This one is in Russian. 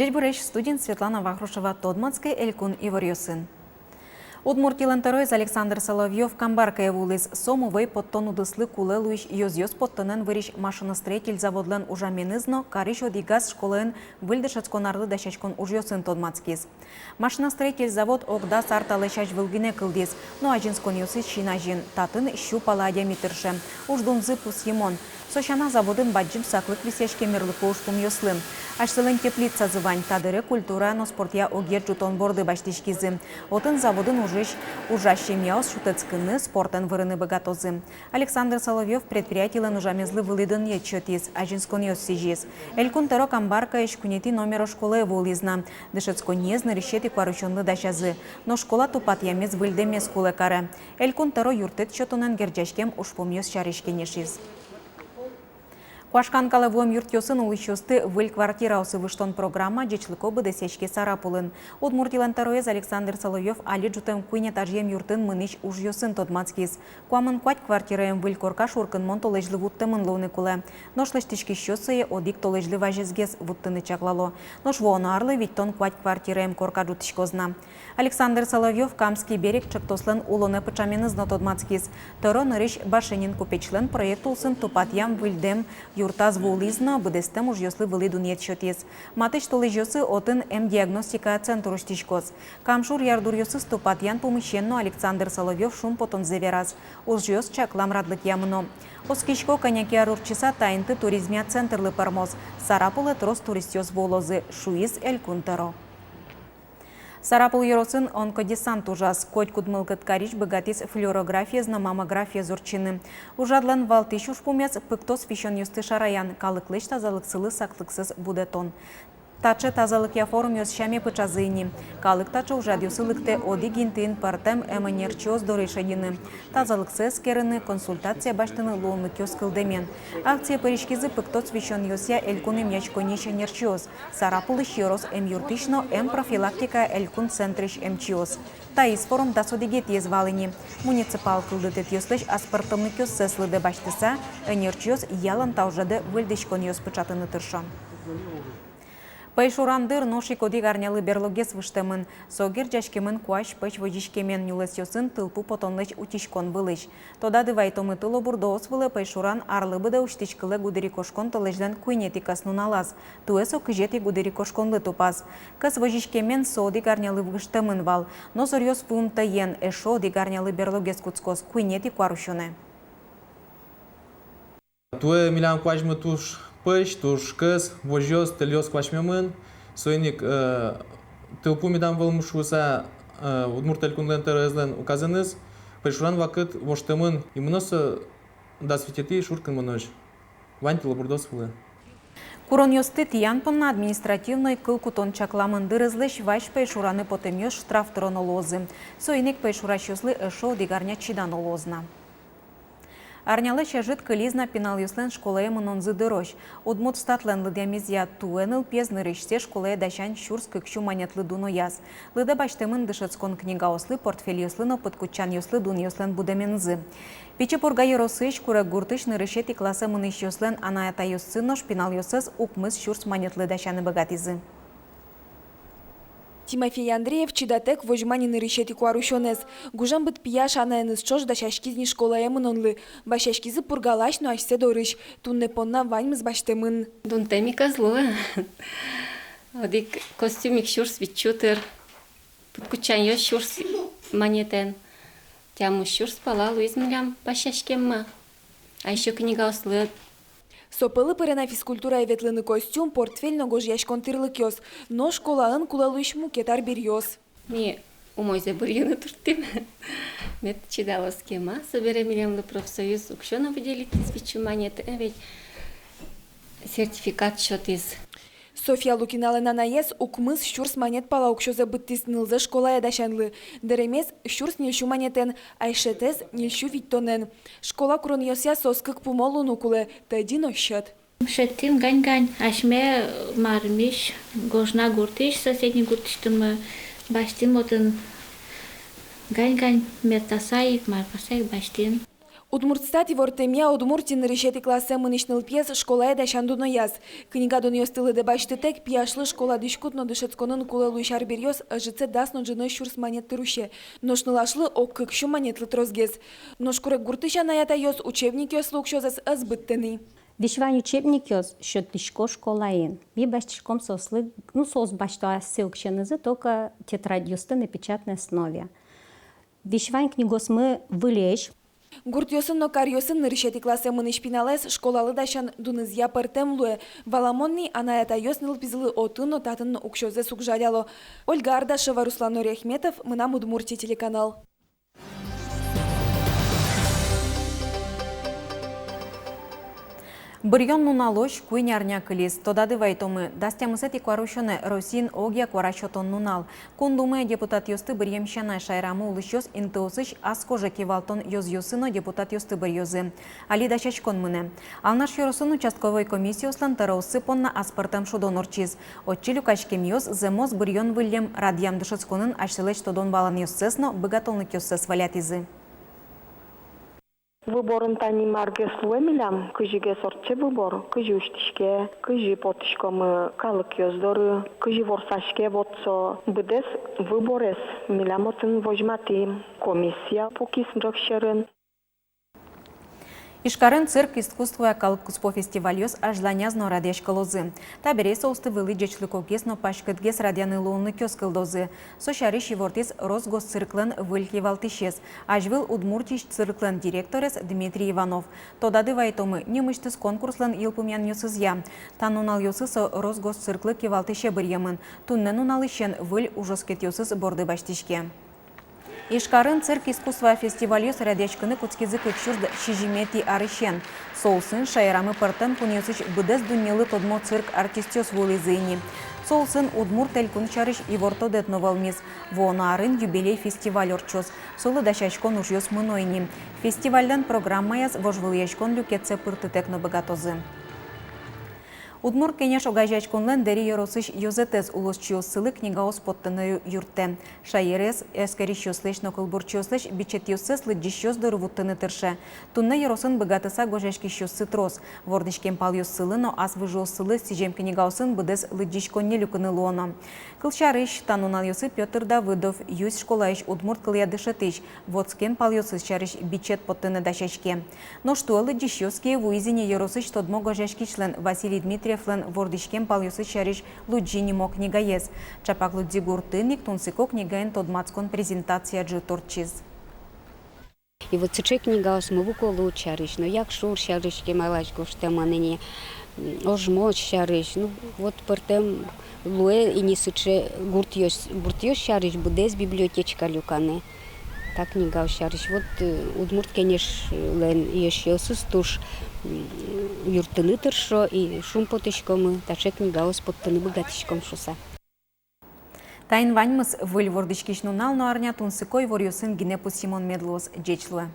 Дядьбуреш студент Светлана Вахрушева Тодмацкий Элькун Иворьосын. Удмуртилен таройз Александр Соловьев камбаркая вулиз сомовый подтону дыслы кулелуиш йоз подтонен выриш машиностроитель заводлен ужаменызно кариш одигаз школен выльдышацконарлы дащачкон ужьосын Тодмацкиз. Машиностроитель завод огда сарталышаш вылгине кылдиз, но ажинскон йосы шинажин татын щу паладя митерше. Уждунзы пус емон. Сошана заводын баджим саклык висешке мерлыку ушпум йослым. Ашсылын теплица зывань тадыры культура но спортя огер жутон борды баштишкизы. Отын заводын ужаще мяус шутецкыны спортен вырыны богатозы. Александр Соловьев предприятийлен ужамезлы вылыдын етчетиз, ажинскон йоссижиз. Элькун таро камбарка ишкунети номера школы вулизна. Дышецкон езны решети кваручонны дашазы. Но школа тупат ямез выльдемес кулы-кары. Элькун таро юртет чотонен герджашкем ушпум йос шаришкенешиз. Куашканкалы вом юртёсын улычёсты выль квартираусы выштон программа джечлыко быдесечке сарапулын. Удмуртилан тароез Александр Соловьев али жутем куйне тажьем юртын мыныш ужьёсын Тодмацкиз. Куамын куать квартираем выль корка шуркын мон толежлы вуттымын лоуны куле. Нош лыштишки щёсые одик толежлы важезгез вуттыны чаклало. Нош воно арлы виттон куать квартираем корка жутышкозна. Александр Соловьев Камский берег чактослен улоне пычаменызно Тодмацкиз. Таро нырыш башенин купечлен проект улсын тупатьям выльдем юртаз вулизна быдестем уж йослы вылыдун етчетиз. Матыч толежёсы отын диагностика центру штишкоз. Камшур ярдур йосы ступатьян помыщенно Александр Соловьев шум потон зевераз. Уж йос чаклам радлык ямно. Оскишко коньяки арурчиса тайнты туризмия центрлы пармоз. Сарапулы трос туристёс волозы. Шуиз Элькун таро. Сарапул Еросын онкодесант ужас. Коть кудмылкат карич богатис флюорография зна маммография зурчины. Ужадлан валтыш ушпумец пыктос фишон юсты шараян. Калыклыш тазалыксылы саклыксыз будетон. Таче тазалык я форум йос шаме пычазыни. Калык таче ужад юсылыкте одигинтин партем эманерчиоз до решенины. Тазалыксыз керыны консультация баштыны лоунлык йос кылдемен. Акция паришкизы пыктос фишон йося элькуным ячконища нерчиоз. Сарапулы щирос юртишно профилактика элькун центриш чиоз. Таис форум дасодигет езвалыни. Муниципал кылдытет йослыш аспартымнык йос сеслыды баштыса, энерчиоз ялан таужады выльдышкон йос пычатыны тыршон. Пайшурандыр ноши коди гарнялы берлогес выштемын. Согер жашкемын куаш пыч водишкемен нюлесёсын тылпу потонлыч утишкон былыч. Тода дывайтомы тыло бурдоос вылы пайшуран арлыбыда уштичкылы гудери кошкон тылыждан куйнетикас нуналаз. Туэсо кыжети гудери кошконлы тупаз. Кыз водишкемен соди гарнялы выштемын вал. Но зорьёс пумта ен эшо ди гарнялы берлогес куцкос куйнети куарушуне. Туэ милям куаш мытуш пăși, tuș căs, vojos, telios cu așmemân, soinic tălpu mi dam vălmușusa udmurtel cundenter ezlen ukazanız, pășuran vakit voștămân imănosă da sfiteti șurcân mănăj. Vantila burdos vălă. Курон йосты тиянпон административной кылкутон чакламын дырызлыш ваш пэшураны потемёш штраф тронолозы. Соинек пэшуращослы эшо дигарня чиданолозна. Арнялы чажит кылизна пенал юслен школая мынонзы дырощ. Удмут статлен лыдямизя туэныл пезны рышсе школая дащан щурс кыкщу манетлы дуно яз. Лыда баштемын дышецкон книга ослы портфель юслыно подкучан юслы дун юслен будемензы. Пичи порга еросыш кура гуртышны рышети класса мыныш юслен анаята юссынош пенал юсыз укмыз щурс манетлы дащаны богатизы. Тимофей Андреев чидатек вожманины решети куарушонез. Гужан быт пияш анаеныз чош да шашкизни школая мынонлы. Башашкизы пургалаш, но ашсе дорыш. Тунне понна ваньмыз баштемын. Дун темика зло. Одик костюмик шурс вичутер. Подкучан йо шурс манетен. Тяму шурс пала Луиз милям башашкемма. А еще книга ослы. Сопылы пырена физкультура эветлыны костюм, портфель ногож яшкон тырлык йос. Но школаын кулалыш мукетар бир йос. Ми умойзе бурьюны туртим. Мет чидала схема. Собере милямлы профсоюз укшона выделить свечу монеты. Ведь сертификат счет из. София Лукиналена наес укмыз щурс монет пала укшоза быттис нылзы школая дашанлы. Деремес щурс нильшу монетен, айшетез нильшу виттонен. Школа курон йося соскык пумолу нукуле, тайдино счет. Шеттин гань-гань, ашме мармиш, гожна гуртиш, соседний гуртиштым баштин мотын гань-гань, мертасаик, марпасаик баштин. Удмуртстат и вортемия Удмуртин решети классе мыничныл пьес школа эдашан дунояз. Книга дон ёстылы де баштетек пияшлы школа дишкутно дышецконын кулы луишар берьёз жыце дасно жыны шурс манетты руще. Ношнылашлы оккыкшу манетлы трозгез. Ношкурек гуртыша наята ёз учебник ёс лукшозас азбыттыны. Дишван учебник ёз шёттышко школаин. Би баштишком сослы, сос башта ссылкшенызы только тетрадь ёсты на печатной основе. Дишван книгос мы вылечь. Гурт ёсын но кар ёсын решети классе мыныш пиналес школалы дашан дунызья партем луэ. Валамонни анаята ёсныл пизлы отын отатын укшозе сукжаляло. Ольга Ардашева, Руслан Нурехметов, Мынам Удмуртия телеканал. Бырьон нуналош куйнярня кылис. Тодады вайтомы. Дастямысет икварушоне Росин огия кварашотон нунал. Кундумы депутат ёсты бырьемщана шайрамы улышёс интеосыш аскоже кивалтон ёз-ёсыно депутат ёсты бырьёзы. Али дашачкон мыне. Алнаш ёросын участковой комиссияслан тараусы понна аспартам шудонорчиз. Отчилю качкем ёз земоз бырьон выльем радиям дышыцконын ашселеч тодон балан ёссесно быгатолнык ёссес валятизы. Выборын тани марге слуэмилям, кыжиге сортче выбор, кыжи уштишке, кыжи потышкомы калык ёздоры, кыжи ворсашке вотсо, быдес выборес милямотын вожмати, комиссия покис нрокшерын. Ишкарын цирк искусства калкуспо фестивальёс ажланязно радеш колозы. Табере соусты вылы джечлыкогесно пашкытгес радяны луынны кёскылдозы. Сошариш ивортис Росгосцирклен выльки валтишес. Ажвыл Удмуртиш цирклен директорес Дмитрий Иванов. Тодады вайтомы немыштыс конкурслен илпумян ёсызя. Танунал ёсысо Росгосцирклы кивалтише бырьемын. Туннен уналышен выль ужоскет ёсыз борды баштишке. Ишкарын цирк искусства фестивальёс радячкыны куцкизы кыкшурд шижимети арышен. Соусын шайрамы партен куньосыч быдес дуньелы тодмо цирк артистёс вулызыйни. Соусын Удмурт элькун чарыш ивортодет новалмиз. Вонаарын юбилей фестиваль орчос. Солы дашачкон ужьёс мынойни. Фестивальдан программаяз вожвыльячкон люкетсе пырты текно богатозы. Удмурт кенеш огажачконлен дери yorosыш ёзетез улосчиос сылы книгаос поттыны юртте. Шайерес эскерищёслеш нокылбурчёслеш бичетёсес лыджищёс дырвуттыны тырше. Тунны йоросын богатыса гожешкищёсы трос. Вордышкем палёс сылы, но аз выжос сылы сижем книгаосын быдес лыджишконне люкыны луоно. Кылшарыш танунал ёсы Пётр Давыдов, юсь школаиш Удмурт кылядышатыш. Водскем палёсыз чарыш бичет поттыны дашачке. Но что лыджищёские вуизине йоросыш тодмо гожешкичлен Василий Дмитриев Флен вордишкем палюсы чариш луджини мок книгаез. Чапак лудзи гуртынник тунсико книгаен тодмацкон презентация джиторчиз. И вот цече книга осмову колу чариш, но як шур чариш кемалач гоштеманине, ожмо чариш, ну вот портем луэ и не сыче гуртьёс чариш будес библиотечка люкане. Так книга чариш. Вот Удмурт кенеш лен ешёсус туш юртыны тыршо и шум потышкомы, таше книга ос поттыны богатышком шуса. Тайн ваньмыз выль вордышкиш нунал, но арня тунсыкой ворьёсын гинепус Симон Медлос джечлуэ.